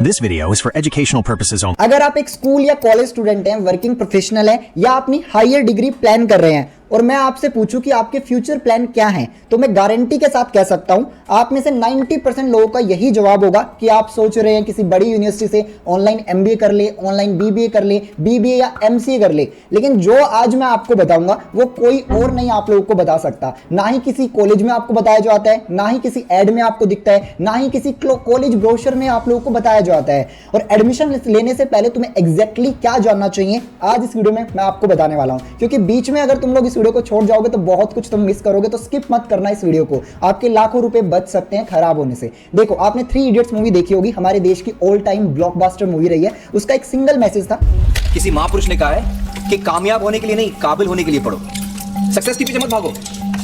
This video is for educational purposes only. अगर आप एक स्कूल या कॉलेज स्टूडेंट हैं, वर्किंग प्रोफेशनल हैं या अपनी हायर डिग्री प्लान कर रहे हैं और मैं आपसे पूछूं कि आपके फ्यूचर प्लान क्या हैं, तो मैं गारंटी के साथ कह सकता हूं आप में से 90% लोगों का यही जवाब होगा कि आप सोच रहे हैं किसी बड़ी यूनिवर्सिटी से ऑनलाइन एमबीए कर ले, ऑनलाइन बीबीए कर ले, बीबीए या एमसीए कर ले। लेकिन जो आज मैं आपको बताऊंगा वो कोई और नहीं आप लोगों को बता सकता। ना ही किसी कॉलेज में आपको बताया जाता है, ना ही किसी एड में आपको दिखता है, ना ही किसी कॉलेज ब्रोशर में आप लोगों को बताया जाता है। और एडमिशन लेने से पहले तुम्हें एग्जैक्टली क्या जानना चाहिए आज इस वीडियो में मैं आपको बताने वाला हूं, क्योंकि बीच में अगर तुम लोग इस वीडियो को छोड़ जाओगे तो बहुत कुछ तुम मिस करोगे। तो स्किप मत करना इस वीडियो को, आपके लाखों रुपए बच सकते हैं खराब होने से। देखो, आपने 3 इडियट्स मूवी देखी होगी, हमारे देश की ऑल टाइम ब्लॉकबस्टर मूवी रही है। उसका एक सिंगल मैसेज था, किसी महापुरुष ने कहा है कि कामयाब होने के लिए नहीं, काबिल होने के लिए पढ़ो। सक्सेस के पीछे मत भागो,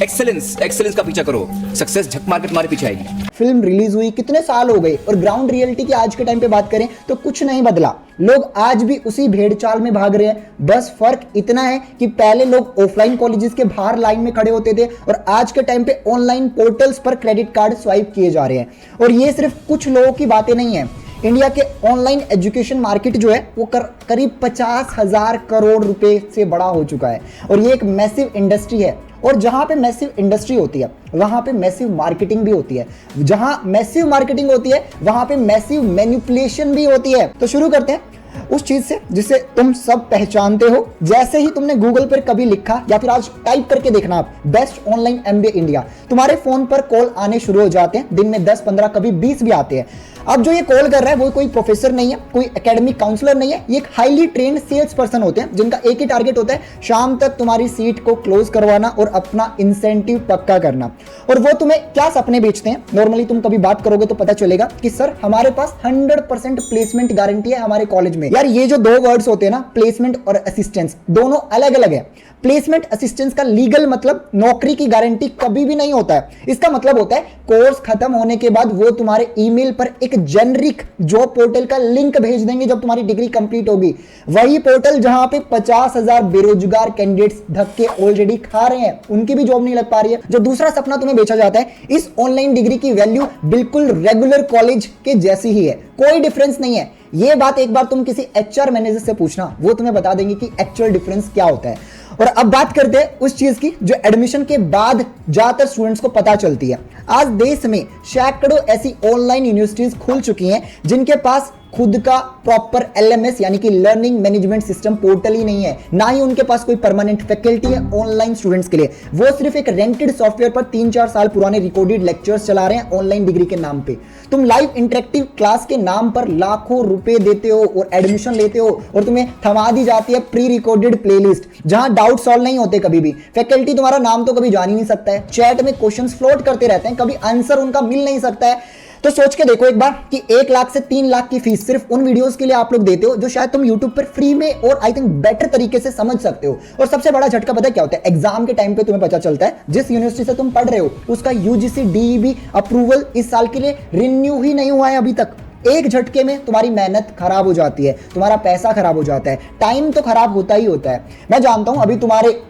एक्सेलेंस का पीछा करो। सक्सेस झक मार के तुम्हारे पीछे आएगी। फिल्म रिलीज हुई कितने साल हो गए और ग्राउंड रियलिटी की आज के टाइम पे बात करें तो कुछ नहीं बदला। लोग आज भी उसी भेड़ चाल में भाग रहे हैं। बस फर्क इतना है कि पहले लोग ऑफलाइन कॉलेजेस के बाहर लाइन में खड़े होते थे और आज के टाइम पे ऑनलाइन पोर्टल्स पर क्रेडिट कार्ड स्वाइप किए जा रहे हैं। और ये सिर्फ कुछ लोगों की बातें नहीं है। इंडिया के ऑनलाइन एजुकेशन मार्केट जो है वो करीब 50,000 करोड़ रुपए से बड़ा हो चुका है और ये एक मैसिव इंडस्ट्री है। और जहां पे मैसिव इंडस्ट्री होती है वहां पे मैसिव मार्केटिंग भी होती है। जहां मैसिव मार्केटिंग होती है वहां पे मैसिव मैनिपुलेशन भी होती है। तो शुरू करते हैं उस चीज से जिसे तुम सब पहचानते हो। जैसे ही तुमने गूगल पर कभी लिखा या फिर आज टाइप करके देखना आप बेस्ट ऑनलाइन एमबीए इंडिया, तुम्हारे फोन पर कॉल आने शुरू हो जाते हैं। दिन में 10, 15, कभी 20 भी आते हैं। अब जो ये कॉल कर रहा है वो कोई प्रोफेसर नहीं है, कोई एकेडमिक काउंसलर नहीं है, ये एक हाईली ट्रेन्ड सेल्स पर्सन होते हैं जिनका एक ही टारगेट होता है, शाम तक तुम्हारी सीट को क्लोज करवाना और अपना इंसेंटिव पक्का करना। और वो तुम्हें क्या सपने बेचते हैं, नॉर्मली तुम कभी बात करोगे तो पता चलेगा कि सर हमारे पास 100% प्लेसमेंट गारंटी है हमारे कॉलेज में। यार ये जो 2 वर्ड्स होते हैं ना, प्लेसमेंट और असिस्टेंस, दोनों अलग अलग है। प्लेसमेंट असिस्टेंस का लीगल मतलब नौकरी की गारंटी कभी भी नहीं होता है। इसका मतलब होता है कोर्स खत्म होने के बाद वो तुम्हारे ईमेल पर एक जेनरिक जॉब पोर्टल का लिंक भेज देंगे जब तुम्हारी डिग्री कंप्लीट होगी। वही पोर्टल जहां पे 50,000 बेरोजगार कैंडिडेट्स धक्के ऑलरेडी खा रहे हैं, उनकी भी जॉब नहीं लग पा रही है। जो दूसरा सपना तुम्हें बेचा जाता है, इस ऑनलाइन डिग्री की वैल्यू बिल्कुल रेगुलर कॉलेज के जैसी ही है, कोई डिफरेंस नहीं है। ये बात एक बार तुम किसी एचआर मैनेजर से पूछना, वो तुम्हें बता देंगे कि एक्चुअल डिफरेंस क्या होता है। और अब बात करते हैं उस चीज की जो एडमिशन के बाद ज्यादातर स्टूडेंट्स को पता चलती है। आज देश में सैकड़ों ऐसी ऑनलाइन यूनिवर्सिटीज खुल चुकी हैं जिनके पास खुद का प्रॉपर एलएमएस यानी कि लर्निंग मैनेजमेंट सिस्टम पोर्टल ही नहीं है, ना ही उनके पास कोई परमानेंट फैकल्टी है ऑनलाइन स्टूडेंट्स के लिए। वो सिर्फ एक रेंटेड सॉफ्टवेयर पर 3-4 साल पुराने रिकॉर्डेड लेक्चर्स चला रहे हैं ऑनलाइन डिग्री के नाम पे। तुम लाइव इंटरेक्टिव क्लास के नाम पर लाखों रुपए देते हो और एडमिशन लेते हो और तुम्हें थमा दी जाती है प्री रिकॉर्डेड प्लेलिस्ट जहां डाउट सॉल्व नहीं होते कभी भी। फैकल्टी तुम्हारा नाम तो कभी जान ही नहीं सकता है, चैट में क्वेश्चंस फ्लोट करते रहते हैं, कभी आंसर उनका मिल नहीं सकता है। तो सोच के देखो एक बार कि 1 लाख से 3 लाख की फीस सिर्फ उन वीडियोस के लिए आप लोग देते हो जो शायद तुम YouTube पर फ्री में और आई थिंक बेटर तरीके से समझ सकते हो। और सबसे बड़ा झटका पता है क्या होता है, एग्जाम के टाइम पे तुम्हें पता चलता है जिस यूनिवर्सिटी से तुम पढ़ रहे हो उसका यूजीसी डीईबी अप्रूवल इस साल के लिए रिन्यू ही नहीं हुआ है अभी तक। एक झटके में तुम्हारी मेहनत खराब हो जाती है, तुम्हारा पैसा खराब हो जाता है, टाइम तो खराब होता ही होता है। मैं जानता हूं अभी तुम्हारे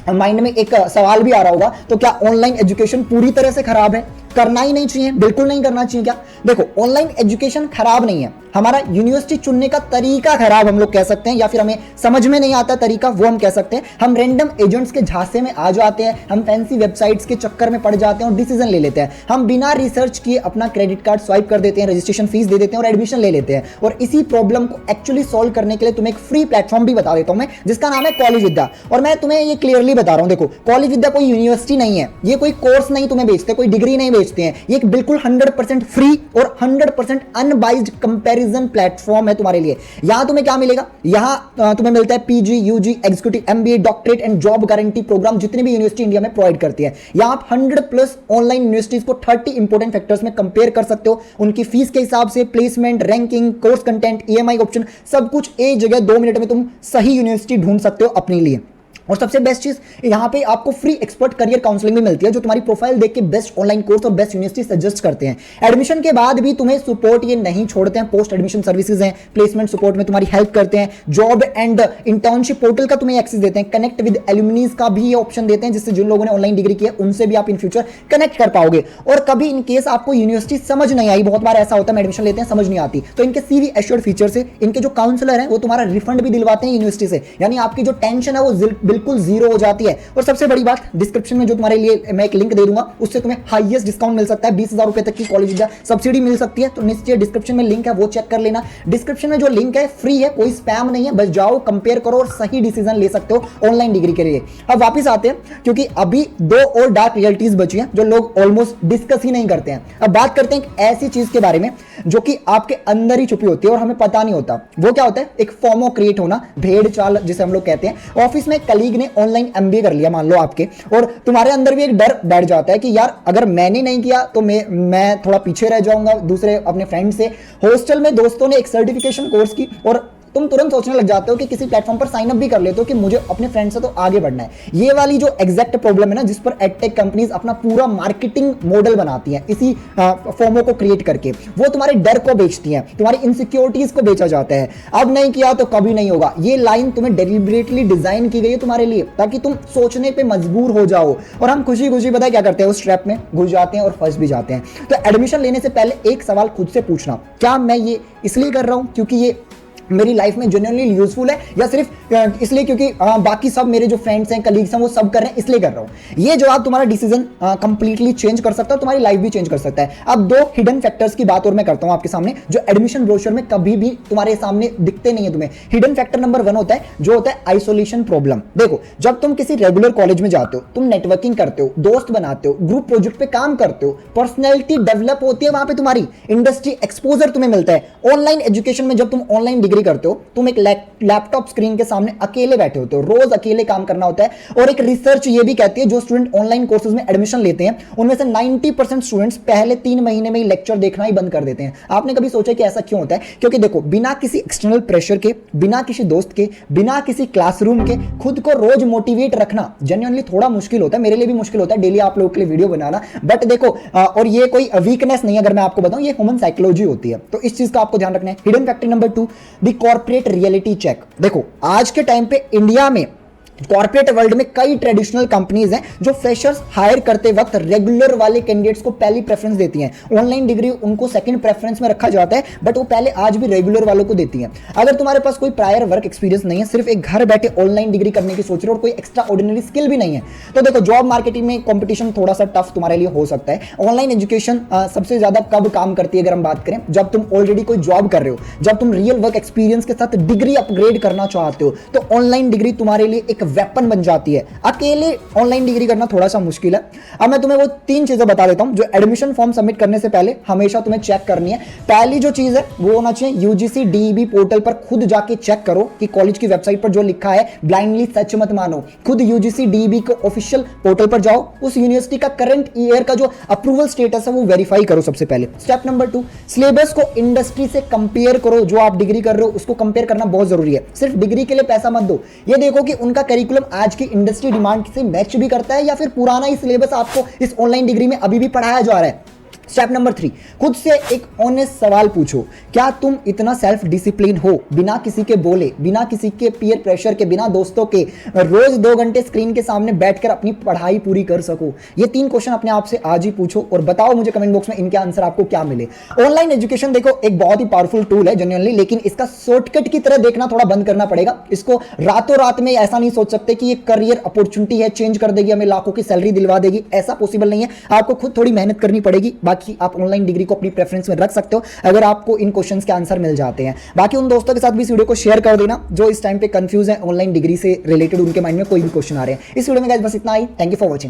माइंड में एक सवाल भी आ रहा होगा, तो क्या ऑनलाइन एजुकेशन पूरी तरह से खराब है, करना ही नहीं चाहिए, बिल्कुल नहीं करना चाहिए क्या? देखो, ऑनलाइन एजुकेशन खराब नहीं है, हमारा यूनिवर्सिटी चुनने का तरीका खराब हम लोग कह सकते हैं, या फिर हमें समझ में नहीं आता तरीका वो हम कह सकते हैं। हम रैंडम एजेंट्स के झांसे में आ जाते हैं, हम फैंसी वेबसाइट्स के चक्कर में पड़ जाते हैं और डिसीजन ले लेते हैं। हम बिना रिसर्च किए अपना क्रेडिट कार्ड स्वाइप कर देते हैं, रजिस्ट्रेशन फीस दे देते हैं और एडमिशन ले लेते हैं। और इसी प्रॉब्लम को एक्चुअली सॉल्व करने के लिए तुम्हें एक फ्री प्लेटफॉर्म भी बता देता हूं मैं, जिसका नाम है कॉलेज विद्या। और मैं तुम्हें ये क्लियरली बता रहा हूं, देखो कॉलेज विद्या कोई यूनिवर्सिटी नहीं है, ये कोई कोर्स नहीं तुम्हें बेचते, कोई डिग्री नहीं बेचते हैं, ये बिल्कुल 100% फ्री और 100% अनबाइज्ड कंपैरिजन प्लेटफॉर्म है तुम्हारे लिए। यहां तुम्हें क्या मिलेगा, यहां तुम्हें मिलता है PG, UG, executive MBA, doctorate and job guarantee programme जितनी भी यूनिवर्सिटी इंडिया में प्रोवाइड करती है। यहां आप 100+ ऑनलाइन यूनिवर्सिटीज को 30 इंपॉर्टेंट फैक्टर्स में कंपेयर कर सकते हो, उनकी फीस के हिसाब से, placement, ranking, course content, EMI option, सब कुछ एक जगह 2 मिनट में तुम सही यूनिवर्सिटी ढूंढ सकते हो अपने लिए। और सबसे बेस्ट चीज यहाँ पे आपको फ्री एक्सपर्ट करियर काउंसलिंग भी मिलती है, जो तुम्हारी प्रोफाइल देख के बेस्ट ऑनलाइन कोर्स और बेस्ट यूनिवर्सिटी सजेस्ट करते हैं। एडमिशन के बाद भी तुम्हें सपोर्ट ये नहीं छोड़ते हैं, पोस्ट एडमिशन सर्विसेज हैं, प्लेसमेंट सपोर्ट में तुम्हारी हेल्प करते हैं, जॉब एंड इंटर्नशिप पोर्टल का तुम्हें एक्सेस देते हैं, कनेक्ट विद एल्यूमिनीज का भी ये ऑप्शन देते हैं, जिससे जिन लोगों ने ऑनलाइन डिग्री की है उनसे भी आप इन फ्यूचर कनेक्ट कर पाओगे। और कभी इन केस आपको यूनिवर्सिटी समझ नहीं आई, बहुत बार ऐसा होता है एडमिशन लेते हैं समझ नहीं आती, तो इनके सीवी एश्योर्ड फीचर से इनके जो काउंसलर हैं वो तुम्हारा रिफंड भी दिलवाते हैं यूनिवर्सिटी से, यानी आपकी जो टेंशन है वो बिल्कुल जीरो हो जाती है। और सबसे बड़ी बात, डिस्क्रिप्शन में जो तुम्हारे लिए मैं एक लिंक दे दूंगा, उससे तुम्हें हाईएस्ट डिस्काउंट मिल सकता है, 20,000 रुपए तक की कॉलेज सब्सिडी मिल सकती है। तो निश्चय डिस्क्रिप्शन में लिंक है वो चेक कर लेना। डिस्क्रिप्शन में जो लिंक है फ्री है, कोई स्पैम नहीं है, बस जाओ कंपेयर करो और सही डिसीजन ले सकते हो ऑनलाइन डिग्री के लिए। अब वापस आते हैं, क्योंकि अभी 2 और डार्क रियलिटीज बची हैं जो लोग ऑलमोस्ट डिस्कस ही नहीं करते हैं। अब बात करते हैं एक ऐसी चीज के बारे में जो कि आपके अंदर ही छुपी होती है और हमें पता नहीं होता। वो क्या होता है? एक फोमो क्रिएट होना, भेड़ चाल जिसे हम लोग कहते हैं। ऑफिस में कलीग ने ऑनलाइन एमबीए कर लिया मान लो आपके, और तुम्हारे अंदर भी एक डर बैठ जाता है कि यार अगर मैंने नहीं किया तो मैं थोड़ा पीछे रह जाऊंगा दूसरे अपने फ्रेंड से। हॉस्टल में दोस्तों ने एक सर्टिफिकेशन कोर्स की और तुम तुरंत सोचने लग जाते हो कि किसी प्लेटफॉर्म पर साइन अप भी कर लेते हो कि मुझे अपने फ्रेंड से तो आगे बढ़ना है। ये वाली जो एग्जैक्ट प्रॉब्लम है ना, जिस पर एडटेक कंपनीज अपना पूरा मार्केटिंग मॉडल बनाती हैं इसी फॉर्मो को क्रिएट करके, वो तुम्हारे डर को बेचती हैं, तुम्हारी इनसिक्योरिटीज को बेचा जाता है। अब नहीं किया तो कभी नहीं होगा, ये लाइन तुम्हें डेलिबरेटली डिजाइन की गई है तुम्हारे लिए, ताकि तुम सोचने पर मजबूर हो जाओ। और हम खुशी खुशी पता है क्या करते हैं, उस ट्रैप में घुस जाते हैं और फंस भी जाते हैं। तो एडमिशन लेने से पहले एक सवाल खुद से पूछना, क्या मैं ये इसलिए कर रहा हूं क्योंकि ये मेरी लाइफ में जेन्युइनली यूजफुल है, या सिर्फ इसलिए क्योंकि बाकी सब मेरे जो फ्रेंड्स हैं, कलीग्स हैं, वो सब कर रहे हैं इसलिए कर रहा हूं। ये जवाब तुम्हारा डिसीजन कंप्लीटली चेंज कर सकता है, तुम्हारी लाइफ भी चेंज कर सकता है। अब 2 हिडन फैक्टर्स की बात और मैं करता हूं आपके सामने, जो एडमिशन ब्रोशर में कभी भी तुम्हारे सामने दिखते नहीं है तुम्हें। हिडन फैक्टर नंबर 1 होता है, जो होता है आइसोलेशन प्रॉब्लम। देखो, जब तुम किसी रेगुलर कॉलेज में जाते हो, तुम नेटवर्किंग करते हो, दोस्त बनाते हो, ग्रुप प्रोजेक्ट पे काम करते हो, पर्सनैलिटी डेवलप होती है, वहां पे तुम्हारी इंडस्ट्री एक्सपोजर तुम्हें मिलता है। ऑनलाइन एजुकेशन में जब तुम ऑनलाइन डिग्री करते हो, तुम एक लैपटॉप स्क्रीन के सामने अकेले बैठे होते हो, रोज अकेले काम करना होता है। और एक रिसर्च ये भी कहती है, जो स्टूडेंट ऑनलाइन कोर्सेज में एडमिशन लेते हैं उनमें से 90% स्टूडेंट्स पहले 3 महीने में ही लेक्चर देखना ही बंद कर देते हैं। आपने कभी सोचा कि ऐसा क्यों होता है? क्योंकि देखो, बिना किसी एक्सटर्नल प्रेशर के, बिना किसी दोस्त के, बिना किसी क्लासरूम के खुद को रोज मोटिवेट रखना जेन्युइनली थोड़ा मुश्किल होता है। मेरे लिए भी मुश्किल होता है डेली आप लोगों के लिए वीडियो बनाना, बट देखो और ये कोई वीकनेस नहीं है, अगर मैं आपको बताऊं, ये ह्यूमन साइकोलॉजी होती है। तो इस चीज का आपको ध्यान रखना है। Hidden factor number 2, the corporate reality check. देखो, आज के टाइम पे इंडिया में कॉर्पोरेट वर्ल्ड में कई ट्रेडिशनल कंपनीज हैं जो फ्रेशर्स हायर करते वक्त रेगुलर वाले कैंडिडेट्स को पहली प्रेफरेंस देती हैं। ऑनलाइन डिग्री उनको सेकंड प्रेफरेंस में रखा जाता है, बट वो पहले आज भी रेगुलर वालों को देती हैं। अगर तुम्हारे पास कोई प्रायर वर्क एक्सपीरियंस नहीं है, सिर्फ एक घर बैठे ऑनलाइन डिग्री करने की सोच रहे हो और कोई एक्स्ट्रा ऑर्डिनरी स्किल भी नहीं है, तो देखो जॉब मार्केटिंग में कंपटीशन थोड़ा सा टफ तुम्हारे लिए हो सकता है। ऑनलाइन एजुकेशन सबसे ज्यादा कब काम करती है अगर हम बात करें, जब तुम ऑलरेडी कोई जॉब कर रहे हो, जब तुम रियल वर्क एक्सपीरियंस के साथ डिग्री अपग्रेड करना चाहते हो, तो ऑनलाइन डिग्री तुम्हारे लिए एक वेपन बन जाती है। अकेले ऑनलाइन डिग्री करना थोड़ा सा मुश्किल है। अब मैं तुम्हें वो 3 चीजें बता देता हूं जो एडमिशन फॉर्म सबमिट करने से पहले हमेशा तुम्हें चेक करनी है। पहली जो चीज है वो होना चाहिए, यूजीसी डीईबी पोर्टल पर खुद जाके चेक करो कि कॉलेज की वेबसाइट पर जो लिखा है ब्लाइंडली सच मत मानो। खुद यूजीसी डीईबी के ऑफिशियल पोर्टल पर जाओ, उस यूनिवर्सिटी का करंट ईयर का जो अप्रूवल स्टेटस है वो वेरीफाई करो सबसे पहले। स्टेप नंबर 2, सिलेबस को इंडस्ट्री से कंपेयर करो। जो आप डिग्री कर रहे हो उसको कंपेयर करना बहुत जरूरी है। सिर्फ डिग्री के लिए पैसा मत दो, ये देखो कि उनका करिकुलम आज की इंडस्ट्री डिमांड से मैच भी करता है या फिर पुराना ही सिलेबस आपको इस ऑनलाइन डिग्री में अभी भी पढ़ाया जा रहा है। स्टेप नंबर 3, खुद से एक ऑनेस्ट सवाल पूछो, क्या तुम इतना सेल्फ डिसिप्लिन हो, बिना किसी के बोले, बिना किसी के पीयर प्रेशर के, बिना दोस्तों के, रोज 2 घंटे स्क्रीन के सामने बैठकर अपनी पढ़ाई पूरी कर सको? ये 3 क्वेश्चन अपने आप से आज ही पूछो और बताओ मुझे कमेंट बॉक्स में इनके आंसर आपको क्या मिले। ऑनलाइन एजुकेशन देखो एक बहुत ही पावरफुल टूल है जेन्युइनली, लेकिन इसका शॉर्टकट की तरह देखना थोड़ा बंद करना पड़ेगा। इसको रातों रात में ऐसा नहीं सोच सकते कि ये करियर अपॉर्चुनिटी है, चेंज कर देगी, हमें लाखों की सैलरी दिलवा देगी, ऐसा पॉसिबल नहीं है। आपको खुद थोड़ी मेहनत करनी पड़ेगी। बाकी आप ऑनलाइन डिग्री को अपनी प्रेफरेंस में रख सकते हो अगर आपको इन क्वेश्चंस के आंसर मिल जाते हैं। बाकी उन दोस्तों के साथ भी इस वीडियो को शेयर कर देना जो इस टाइम पे कंफ्यूज है ऑनलाइन डिग्री से रिलेटेड, उनके माइंड में कोई भी क्वेश्चन आ रहे हैं। इस वीडियो में गाइस बस इतना ही। Thank you for watching.